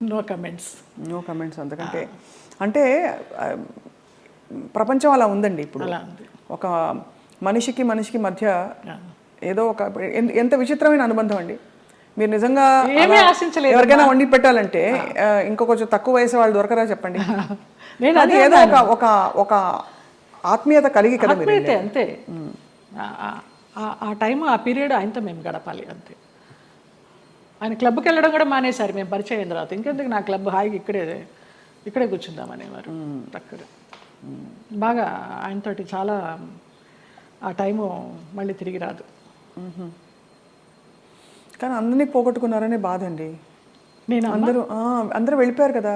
No comments. No comments అంతకంటే అంటే ప్రపంచం అలా ఉందండి ఇప్పుడు. అలా ఉంది. ఒక మనిషికి మధ్య ఏదో ఒక ఎంత విచిత్రమైన అనుబంధం అండి. మీరు నిజంగా ఏమీ ఆశించలేదు. ఎవరికైనా వండి పెట్టాలంటే ఇంకో కొంచెం తక్కువ వయసు వాళ్ళు దొరకరా చెప్పండి. నేను అది ఏదో ఒక ఒక ఆత్మీయత కలిగి కదా మీరు. ఆత్మీయతే అంతే. ఆ టైం ఆ పీరియడ్ ఆయనతో మేము గడపాలి అంతే. ఆయన క్లబ్కి వెళ్ళడం కూడా మానేశారు మేము పరిచయం అయిన తర్వాత. ఇంకెందుకు నా క్లబ్ హాయిగా ఇక్కడే కూర్చుందామనేవారు అక్కడ. బాగా ఆయనతోటి చాలా ఆ టైము మళ్ళీ తిరిగి రాదు. కానీ అందరినీ పోగొట్టుకున్నారనే బాధ అండి. నేను అందరూ వెళ్ళిపోయారు కదా.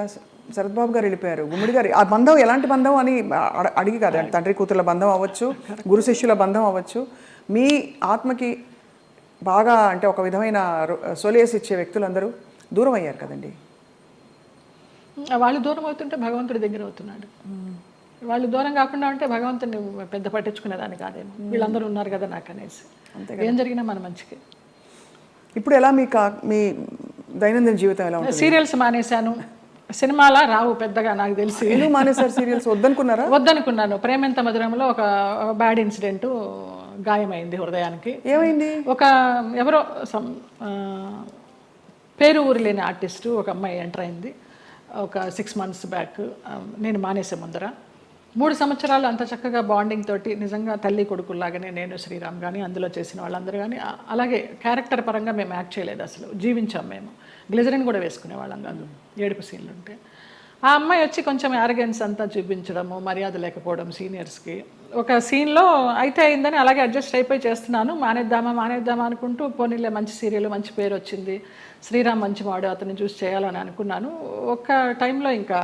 శరత్ బాబు గారు వెళ్ళిపోయారు, గుమ్మిడి గారు. ఆ బంధం ఎలాంటి బంధం అని అడిగి కదా, తండ్రి కూతుర్ల బంధం అవ్వచ్చు, గురు శిష్యుల బంధం అవ్వచ్చు. మీ ఆత్మకి బాగా అంటే ఒక విధమైన సొలేస్ ఇచ్చే వ్యక్తులందరూ దూరం అయ్యారు కదండి. వాళ్ళు దూరం అవుతుంటే భగవంతుడి దగ్గర అవుతున్నాడు. వాళ్ళు దూరం కాకుండా ఉంటే భగవంతుని పెద్ద పట్టించుకునేదాన్ని కాదేమో. వీళ్ళందరూ ఉన్నారు కదా నాకు అనేసి. ఏం జరిగినా మన మంచికి. ఇప్పుడు ఎలా మీ దైనందిన జీవితం ఎలా ఉంటుంది? సీరియల్స్ మానేశాను. సినిమాలా రావు పెద్దగా నాకు తెలిసి. ఎందుకు మానేశారు సీరియల్స్? వద్దనుకున్నారా? వద్దనుకున్నాను. ప్రేమెంత మధురంలో ఒక బ్యాడ్ ఇన్సిడెంట్, గాయమైంది హృదయానికి. ఏమైంది? ఒక ఎవరో పేరు ఊరు లేని ఆర్టిస్టు ఒక అమ్మాయి ఎంటర్ అయింది ఒక 6 months బ్యాక్. నేను మానేసే ముందర 3 సంవత్సరాలు అంత చక్కగా బాండింగ్ తోటి నిజంగా తల్లి కొడుకుల్లాగానే నేను, శ్రీరామ్ కానీ అందులో చేసిన వాళ్ళందరూ కానీ అలాగే క్యారెక్టర్ పరంగా మేము యాక్ట్ చేయలేదు అసలు. జీవించాం మేము. గ్లిజరిన్ కూడా వేసుకునే వాళ్ళం కాదు ఏడుపు సీన్లు ఉంటే. ఆ అమ్మాయి వచ్చి కొంచెం యారగెన్స్ అంతా చూపించడము, మర్యాద లేకపోవడం సీనియర్స్కి. ఒక సీన్లో అయితే అయిందని అలాగే అడ్జస్ట్ అయిపోయి చేస్తున్నాను. మానేద్దామా అనుకుంటూ పోనీలే మంచి సీరియల్, మంచి పేరు వచ్చింది, శ్రీరామ్ మంచి వాడు, అతన్ని చూసి చేయాలని అనుకున్నాను. ఒక టైంలో ఇంకా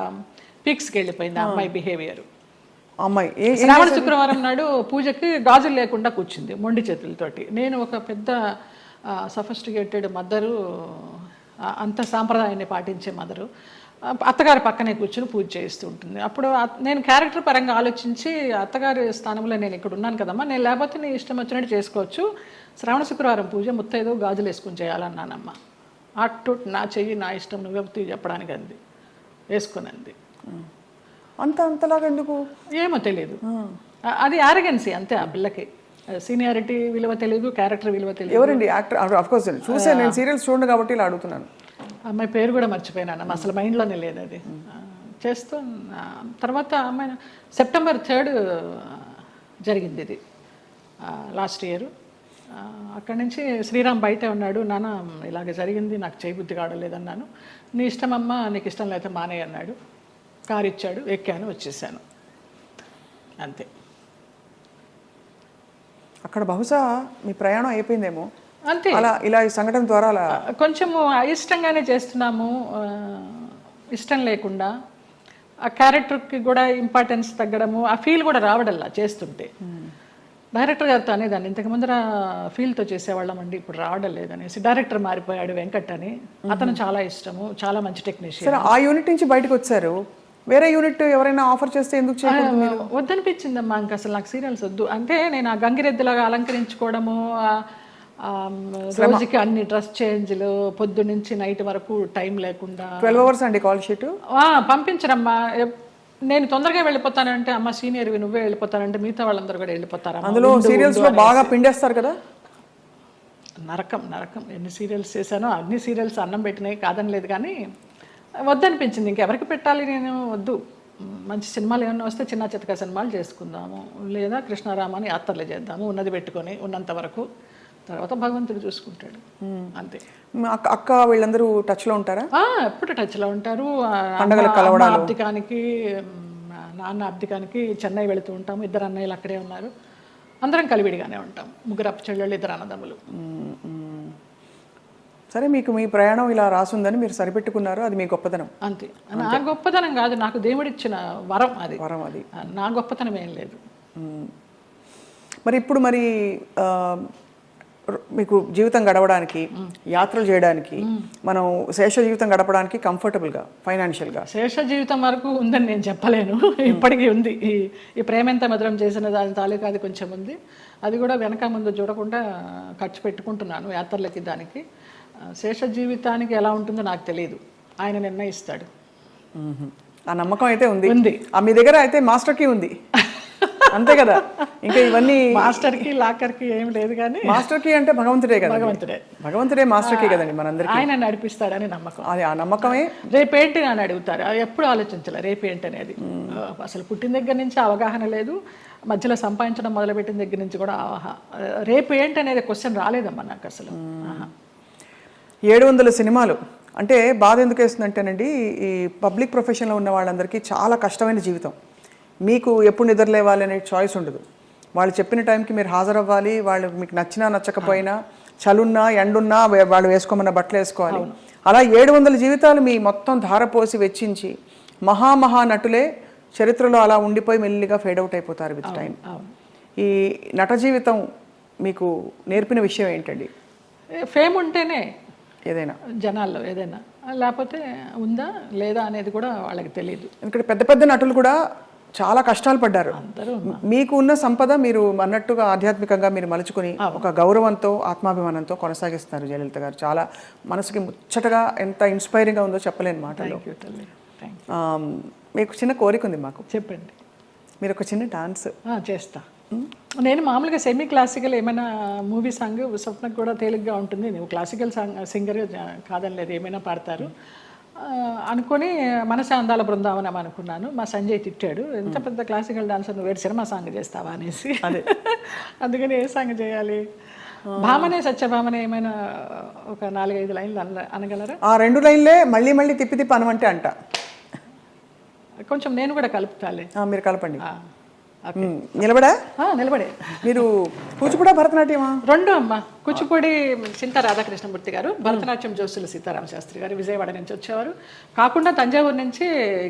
పీక్స్కి వెళ్ళిపోయింది ఆ అమ్మాయి బిహేవియర్. అమ్మాయి శ్రావణ శుక్రవారం నాడు పూజకి గాజులు లేకుండా కూర్చుంది మొండి చేతులతోటి. నేను ఒక పెద్ద సఫిస్టికేటెడ్ మదరు, అంత సాంప్రదాయాన్ని పాటించే మదరు, అత్తగారి పక్కనే కూర్చుని పూజ చేస్తూ ఉంటుంది. అప్పుడు నేను క్యారెక్టర్ పరంగా ఆలోచించి అత్తగారి స్థానంలో నేను ఇక్కడ ఉన్నాను కదమ్మా, నేను లేకపోతే నీ ఇష్టం వచ్చినట్టు చేసుకోవచ్చు, శ్రావణ శుక్రవారం పూజ ముత్తైదో గాజులు వేసుకుని చేయాలన్నానమ్మా. అటు నా చెయ్యి నా ఇష్టం నువ్వెవతి చెప్పడానికి అంది, వేసుకుని అంది. అంతలాగా ఎందుకు ఏమో తెలియదు. అది ఆరగెన్సీ అంతే. ఆ పిల్లకి సీనియారిటీ విలువ తెలియదు, క్యారెక్టర్ విలువ తెలియదు. ఎవరండి యాక్టర్? ఆఫ్ కోర్స్ చూసే, నేను సీరియల్స్ చూడండి కాబట్టి ఇలా అడుగుతున్నాను. అమ్మాయి పేరు కూడా మర్చిపోయినాను, అసలు మైండ్లోనే లేదు అది. చేస్తూ తర్వాత అమ్మాయి September 3 జరిగింది ఇది లాస్ట్ ఇయర్. అక్కడి నుంచి శ్రీరామ్ బయటే ఉన్నాడు. నాన్న ఇలాగ జరిగింది, నాకు చేయబుద్ధి కావడలేదన్నాను. నీ ఇష్టమమ్మా, నీకు ఇష్టం లేకపోతే మానే అన్నాడు. కారు ఇచ్చాడు, ఎక్కాను, వచ్చేసాను అంతే. అక్కడ బహుశా మీ ప్రయాణం అయిపోయిందేమో అంతే. అలా ఇలా ఈ సంఘటన ద్వారా అలా కొంచెము అయిష్టంగానే చేస్తున్నాము, ఇష్టం లేకుండా. ఆ క్యారెక్టర్కి కూడా ఇంపార్టెన్స్ తగ్గడము, ఆ ఫీల్ కూడా రావడల్లా చేస్తుంటే. డైరెక్టర్ గారితో అనేదాన్ని, ఇంతకు ముందర ఫీల్తో చేసేవాళ్ళం అండి, ఇప్పుడు రావడం లేదనేసి. డైరెక్టర్ మారిపోయాడు, వెంకట్ అని. అతను చాలా ఇష్టము, చాలా మంచి టెక్నీషియన్. సరే, ఆ యూనిట్ నుంచి బయటకు వచ్చారు, వేరే యూనిట్ ఎవరైనా ఆఫర్ చేస్తే ఎందుకు చేయకూడదు? వద్దనిపించిందమ్మా, ఇంకా అసలు నాకు సీరియల్స్ వద్దు. అంటే నేను ఆ గంగిరెద్దులాగా అలంకరించుకోవడము, రోజుకి అన్ని డ్రెస్ చేంజ్లు, పొద్దు నుంచి నైట్ వరకు టైం లేకుండా. 12 hours అండి కాల్ షీట్. పంపించరమ్మా. నేను తొందరగా వెళ్ళిపోతానంటే, అమ్మ సీనియర్వి నువ్వే వెళ్ళిపోతానంటే మిగతా వాళ్ళందరూ కూడా వెళ్ళిపోతారు. అందులో సీరియల్స్లో బాగా పిండేస్తారు కదా. నరకం. ఎన్ని సీరియల్స్ చేశానో అన్ని సీరియల్స్ అన్నం పెట్టినాయి, కాదని లేదు. కానీ వద్దనిపించింది, ఇంకెవరికి పెట్టాలి, నేను వద్దు. మంచి సినిమాలు ఏమన్నా వస్తే చిన్న చితక సినిమాలు చేసుకుందాము, లేదా కృష్ణారామాని యాత్రలు చేద్దాము, ఉన్నది పెట్టుకొని ఉన్నంత వరకు. తర్వాత భగవంతుడు చూసుకుంటాడు అంతే. అక్క వీళ్ళందరూ టచ్లో ఉంటారా? ఎప్పుడు టచ్లో ఉంటారు. అబ్దికానికి, నాన్న అబ్దికానికి చెన్నై వెళుతూ ఉంటాము. 2 అన్నయ్యలు అక్కడే ఉన్నారు. అందరం కలివిడిగానే ఉంటాం. 3 చెల్లెళ్ళు, 2 అన్నదమ్ములు. సరే, మీకు మీ ప్రయాణం ఇలా రాసుందని మీరు సరిపెట్టుకున్నారు, అది మీ గొప్పతనం అంతే. నా గొప్పతనం కాదు, నాకు దేవుడిచ్చిన వరం అది. నా గొప్పతనం ఏం లేదు. మరి ఇప్పుడు మీకు జీవితం గడవడానికి, యాత్రలు చేయడానికి, మనం శేష జీవితం గడపడానికి కంఫర్టబుల్గా ఫైనాన్షియల్గా? శేష జీవితం వరకు ఉందని నేను చెప్పలేను, ఇప్పటికీ ఉంది. ఈ ప్రేమెంత మధురం చేసిన దాని తాలూకా అది కొంచెం ఉంది. అది కూడా వెనక ముందు చూడకుండా ఖర్చు పెట్టుకుంటున్నాను యాత్రలకి. దానికి శేష జీవితానికి ఎలా ఉంటుందో నాకు తెలియదు. ఆయన నిర్ణయిస్తాడు. ఆ నమ్మకం అయితే ఉంది. ఉంది. మీ దగ్గర అయితే మాస్టర్ కీ ఉంది అంతే కదా. ఇంకా ఇవన్నీ మాస్టర్కి లాకర్కి ఏం లేదు, కానీ మాస్టర్ కీ అంటే భగవంతుడే కదా. భగవంతుడే మాస్టర్ కీ కదండి మనందరికీ. ఆయన నడిపిస్తాడని నమ్మకం. అది ఆ నమ్మకమే. రేపేంటి అని అడుగుతారు, అది ఎప్పుడు ఆలోచించాలి రేపేంటి అనేది. అసలు పుట్టిన దగ్గర నుంచి అవగాహన లేదు, మధ్యలో సంపాదించడం మొదలుపెట్టిన దగ్గర నుంచి కూడా రేపు ఏంటి అనేది క్వశ్చన్ రాలేదమ్మా నాకు అసలు. 700 సినిమాలు అంటే బాధ ఎందుకు వేస్తుందంటేనండి, ఈ పబ్లిక్ ప్రొఫెషన్లో ఉన్న వాళ్ళందరికీ చాలా కష్టమైన జీవితం. మీకు ఎప్పుడు నిద్రలేవాలి అనే చాయిస్ ఉండదు. వాళ్ళు చెప్పిన టైంకి మీరు హాజరవ్వాలి. వాళ్ళు మీకు నచ్చినా నచ్చకపోయినా, చలున్నా ఎండున్నా వాళ్ళు వేసుకోమన్న బట్టలు వేసుకోవాలి. అలా 700 జీవితాలు మీ మొత్తం ధారపోసి వెచ్చించి మహా నటులే చరిత్రలో అలా ఉండిపోయి మెల్లిగా ఫేడ్ అవుట్ అయిపోతారు విత్ టైం. ఈ నట జీవితం మీకు నేర్పిన విషయం ఏంటండి? ఫేమ్ ఉంటేనే ఏదైనా జనాల్లో ఏదైనా, లేకపోతే ఉందా లేదా అనేది కూడా వాళ్ళకి తెలియదు. ఎందుకంటే పెద్ద పెద్ద నటులు కూడా చాలా కష్టాలు పడ్డారు. మీకు ఉన్న సంపద మీరు అన్నట్టుగా ఆధ్యాత్మికంగా మీరు మలుచుకుని ఒక గౌరవంతో ఆత్మాభిమానంతో కొనసాగిస్తున్నారు జయలలిత గారు. చాలా మనసుకి ముచ్చటగా ఎంత ఇన్స్పైరింగ్గా ఉందో చెప్పలేని మాటలు. మీకు చిన్న కోరిక ఉంది మాకు. చెప్పండి. మీరు ఒక చిన్న డాన్స్ చేస్తా. నేను మామూలుగా సెమీ క్లాసికల్ ఏమైనా మూవీ సాంగ్ స్వప్నకు కూడా తేలిగ్గా ఉంటుంది. నువ్వు క్లాసికల్ సాంగ్ సింగర్ కాదని లేదు, ఏమైనా పాడతారు అనుకొని మనసే అందాల బృందావనం అనుకున్నాను. మా సంజయ్ తిట్టాడు, ఎంత పెద్ద క్లాసికల్ డాన్సర్ నువ్వు సినిమా సాంగ్ చేస్తావా అనేసి. అందుకని ఏ సాంగ్ చేయాలి? భామనే సత్యభామనే ఏమైనా ఒక 4-5 లైన్లు అనగలరా? ఆ 2 లైన్లే మళ్ళీ మళ్ళీ తిప్పి అనమంటే అంట. కొంచెం నేను కూడా కలుపుతాలే. మీరు కలపండి. నిలబడే మీరు కూచిపూడా భరతనాట్యమా? 2 అమ్మా. కూచిపూడి చింతా రాధాకృష్ణమూర్తి గారు, భరతనాట్యం జోసుల సీతారామ శాస్త్రి గారు విజయవాడ నుంచి వచ్చేవారు. కాకుండా తంజావూరు నుంచి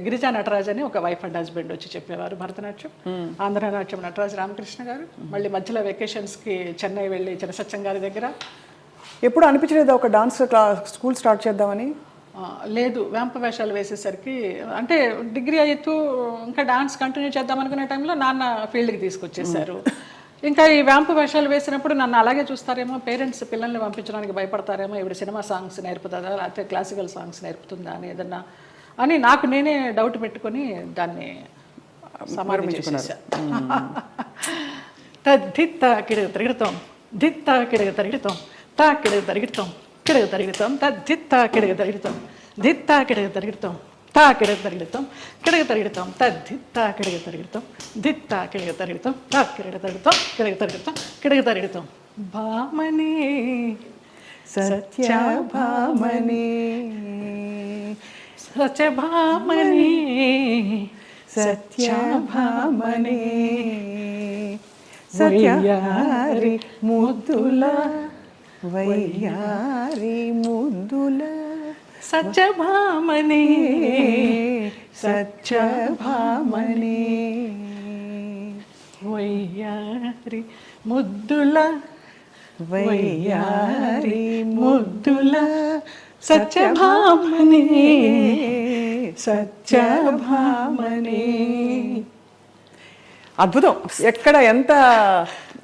గిరిజా నటరాజ్ అని ఒక వైఫ్ అండ్ హస్బెండ్ వచ్చి చెప్పేవారు భరతనాట్యం. ఆంధ్రనాట్యం నటరాజ్ రామకృష్ణ గారు. మళ్ళీ మధ్యలో వెకేషన్స్కి చెన్నై వెళ్ళి చినసత్యం గారి దగ్గర. ఎప్పుడు అనిపించలేదు ఒక డాన్స్ స్కూల్ స్టార్ట్ చేద్దామని? లేదు, వేంప వేషాలు వేసేసరికి అంటే డిగ్రీ అవుతూ ఇంకా డాన్స్ కంటిన్యూ చేద్దాం అనుకునే టైంలో నాన్న ఫీల్డ్కి తీసుకొచ్చేసారు. ఇంకా ఈ వేంప వేషాలు వేసినప్పుడు నన్ను అలాగే చూస్తారేమో, పేరెంట్స్ పిల్లల్ని పంపించడానికి భయపడతారేమో, ఇప్పుడు సినిమా సాంగ్స్ నేర్పుతుందా లేకపోతే క్లాసికల్ సాంగ్స్ నేర్పుతుందా అని ఏదన్నా అని నాకు నేనే డౌట్ పెట్టుకొని దాన్ని సమాధి చేసేసా. దిత్త కిడగ తిరుగుతాం, దిత్త కిడగ తిరుగుతాం, తా కిడగ తిరుగుతాం, కిడగ తిరుగుతాం, దిత్త కిడగ తిరుగుతాం, దిత్త కిడగ తిరుగుతాం, తా కిడగ తిరుగుతాం, కిడగ తిరుగుతాం, దిత్త కిడగ తిరుగుతాం, దిత్త కిడగ తిరుగుతాం, తా కిడగ తిరుగుతాం, కిడగ తిరుగుతాం, కిడగ తిరుగుతాం. భామని సత్యభామని, సత్యభామని, సత్యభామని, సత్యారి ముద్దుల వయ్యారి ముద్దుల సత్యభామని, సత్యభామని, వయ్యారి ముద్దుల వయ్యారి ముద్దుల సత్యభామని, సత్యభామని. అద్భుతం. ఎక్కడ ఎంత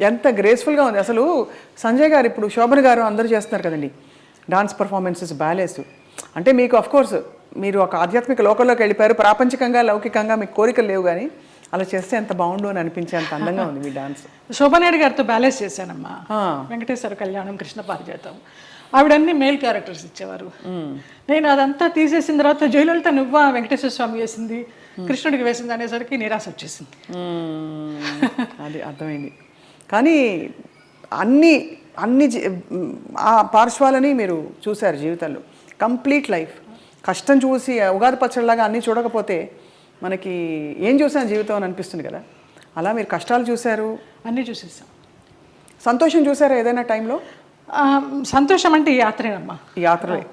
ఎంత గ్రేస్ఫుల్గా ఉంది అసలు. సంజయ్ గారు ఇప్పుడు శోభన్ గారు అందరూ చేస్తున్నారు కదండి డాన్స్ పర్ఫార్మెన్సెస్, బ్యాలేస్. అంటే మీకు అఫ్కోర్స్ మీరు ఒక ఆధ్యాత్మిక లోకంలోకి వెళ్ళిపోయారు. ప్రాపంచికంగా లౌకికంగా మీకు కోరికలు లేవు, కానీ అలా చేస్తే ఎంత బాగుండు అని అనిపించే అంత అందంగా ఉంది మీ డాన్స్. శోభనాయుడు గారితో బ్యాలెన్స్ చేశానమ్మా. వెంకటేశ్వర కళ్యాణం, కృష్ణ పారిజాతం, ఆవిడన్నీ మేల్ క్యారెక్టర్స్ ఇచ్చేవారు. నేను అదంతా తీసేసిన తర్వాత జయలలిత నువ్వా వెంకటేశ్వర స్వామి వేసింది, కృష్ణుడికి వేసింది అనేసరికి నిరాశ వచ్చేసింది. అది అర్థమైంది. కానీ అన్ని అన్ని ఆ పార్శ్వాలని మీరు చూశారు జీవితంలో. కంప్లీట్ లైఫ్ కష్టం చూసి ఉగాది పచ్చడిలాగా అన్నీ చూడకపోతే మనకి ఏం చూసాను జీవితం అని అనిపిస్తుంది కదా. అలా మీరు కష్టాలు చూశారు, అన్నీ చూసేసాం. సంతోషం చూసారా ఏదైనా టైంలో? సంతోషం అంటే ఈ యాత్రేనమ్మా. ఈ యాత్రలే.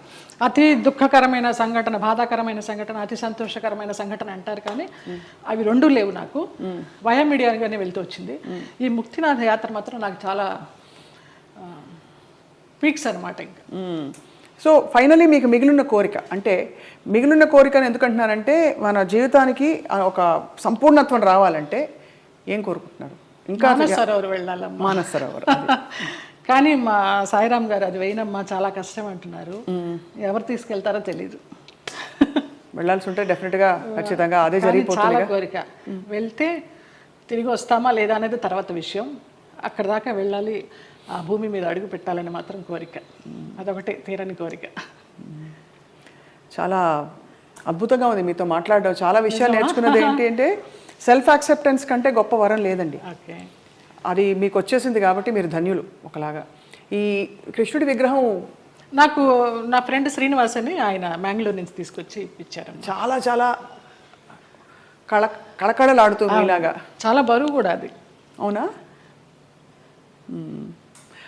అతి దుఃఖకరమైన సంఘటన, బాధాకరమైన సంఘటన, అతి సంతోషకరమైన సంఘటన అంటారు, కానీ అవి 2 లేవు నాకు. వయా మీడియాగానే వెళ్తూ వచ్చింది. ఈ ముక్తినాథ యాత్ర మాత్రం నాకు చాలా పీక్స్ అనమాట. ఇంకా సో ఫైనలీ మీకు మిగిలిన కోరిక, అంటే మిగిలిన కోరికను ఎందుకంటున్నారంటే మన జీవితానికి ఒక సంపూర్ణత్వం రావాలంటే ఏం కోరుకుంటున్నారు? ఇంకా మానస సరోవర్ వెళ్ళాలమ్మా. మానస సరోవర్. కానీ మా సాయిరామ్ గారు అది వేయనమ్మా చాలా కష్టం అంటున్నారు. ఎవరు తీసుకెళ్తారో తెలీదు. వెళ్ళాల్సి ఉంటే డెఫినెట్గా ఖచ్చితంగా అదే కానీ జరిగిపోతుంది. చాలా కోరిక వెళ్తే తిరిగి వస్తామా లేదా అనేది తర్వాత విషయం. అక్కడ దాకా వెళ్ళాలి, ఆ భూమి మీద అడుగు పెట్టాలని మాత్రం కోరిక, అదొకటే తీరని కోరిక. చాలా అద్భుతంగా ఉంది మీతో మాట్లాడడం. చాలా విషయాలు నేర్చుకున్నది ఏంటి అంటే సెల్ఫ్ యాక్సెప్టెన్స్ కంటే గొప్ప వరం లేదండి. ఓకే, అది మీకు వచ్చేసింది కాబట్టి మీరు ధన్యులు ఒకలాగా. ఈ కృష్ణుడి విగ్రహం నాకు నా ఫ్రెండ్ శ్రీనివాస్ అని ఆయన మ్యాంగ్లూర్ నుంచి తీసుకొచ్చి ఇప్పించారు. చాలా చాలా కళకళలాడుతుంది ఇలాగా. చాలా బరువు కూడా అది. అవునా?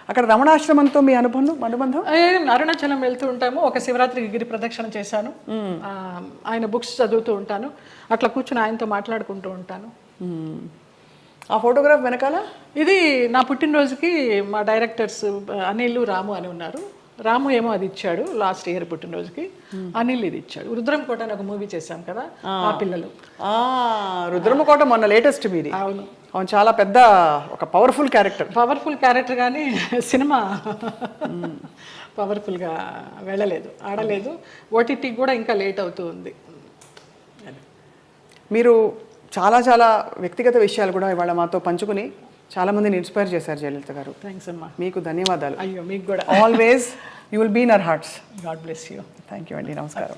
అక్కడ రమణాశ్రమంతో మీ అనుబంధం? అరుణాచలం వెళ్తూ ఉంటాము. ఒక శివరాత్రికి గిరి ప్రదక్షిణ చేశాను. ఆయన బుక్స్ చదువుతూ ఉంటాను. అట్లా కూర్చుని ఆయనతో మాట్లాడుకుంటూ ఉంటాను. ఆ ఫోటోగ్రాఫ్ వెనకాల ఇది నా పుట్టినరోజుకి మా డైరెక్టర్స్ అనిల్, రాము అని ఉన్నారు. రాము ఏమో అది ఇచ్చాడు లాస్ట్ ఇయర్ పుట్టినరోజుకి, అనిల్ ఇది ఇచ్చాడు. రుద్రంకోట అని ఒక మూవీ చేశాం కదా, ఆ పిల్లలు. రుద్రమకోట మొన్న లేటెస్ట్ మీది. అవును, అవును, చాలా పెద్ద ఒక పవర్ఫుల్ క్యారెక్టర్ కానీ సినిమా పవర్ఫుల్గా వెళ్ళలేదు, ఆడలేదు. ఓటీటీకి కూడా ఇంకా లేట్ అవుతూ ఉంది. మీరు చాలా చాలా వ్యక్తిగత విషయాలు కూడా ఇవాళ మాతో పంచుకుని చాలా మందిని ఇన్స్పైర్ చేశారు జయలలిత గారు. థ్యాంక్స్ అమ్మా. మీకు ధన్యవాదాలు. అయ్యో, మీకు కూడా. Always you will be in our hearts. God bless you. Thank you అండి. నమస్కారం.